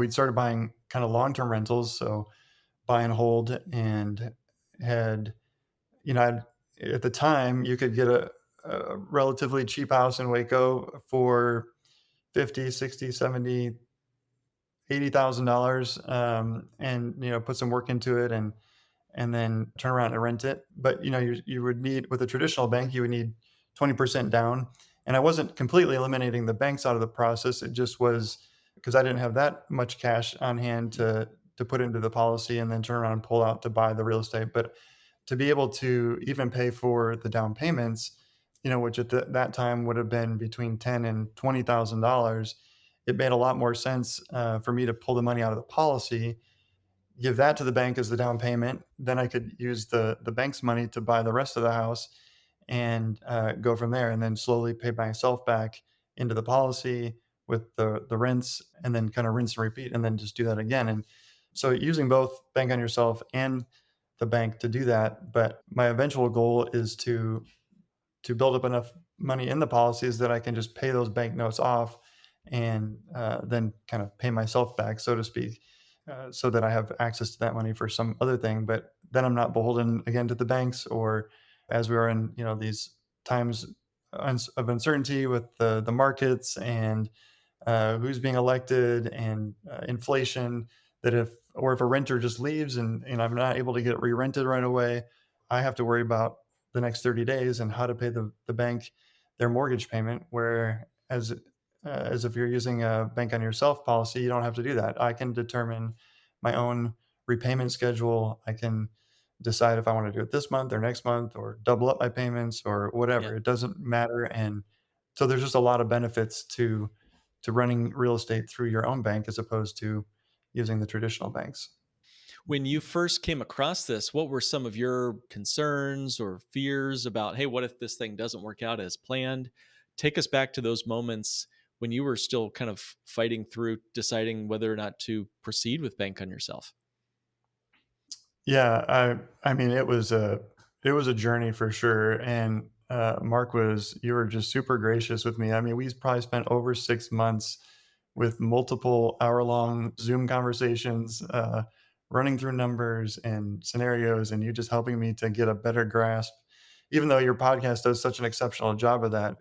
we'd started buying kind of long-term rentals, so buy and hold, and had, I'd, at the time you could get a relatively cheap house in Waco for 50, 60, 70, $80,000, and put some work into it, and then turn around and rent it. But you would need, with a traditional bank, you would need 20% down. And I wasn't completely eliminating the banks out of the process. It just was because I didn't have that much cash on hand to put into the policy and then turn around and pull out to buy the real estate. But to be able to even pay for the down payments, which at that time would have been between ten and $20,000, it made a lot more sense for me to pull the money out of the policy, give that to the bank as the down payment. Then I could use the bank's money to buy the rest of the house and go from there, and then slowly pay myself back into the policy with the rents, and then kind of rinse and repeat, and then just do that again. And so using both Bank on Yourself and the bank to do that. But my eventual goal is to build up enough money in the policies that I can just pay those bank notes off, and then kind of pay myself back, so to speak, so that I have access to that money for some other thing. But then I'm not beholden again to the banks, or as we are in these times of uncertainty with the markets, and who's being elected, and inflation. That if a renter just leaves, and I'm not able to get it re-rented right away, I have to worry about the next 30 days and how to pay the bank their mortgage payment. As if you're using a Bank on Yourself policy, you don't have to do that. I can determine my own repayment schedule. I can decide if I want to do it this month or next month, or double up my payments or Yeah. whatever. It doesn't matter. And so there's just a lot of benefits to running real estate through your own bank as opposed to using the traditional banks. When you first came across this, what were some of your concerns or fears about, hey, what if this thing doesn't work out as planned? Take us back to those moments when you were still kind of fighting through deciding whether or not to proceed with Bank on Yourself. Yeah, I mean, it was a journey for sure. And Mark, was you were just super gracious with me. I mean, we probably spent over 6 months with multiple hour-long Zoom conversations, running through numbers and scenarios, and you just helping me to get a better grasp. Even though your podcast does such an exceptional job of that,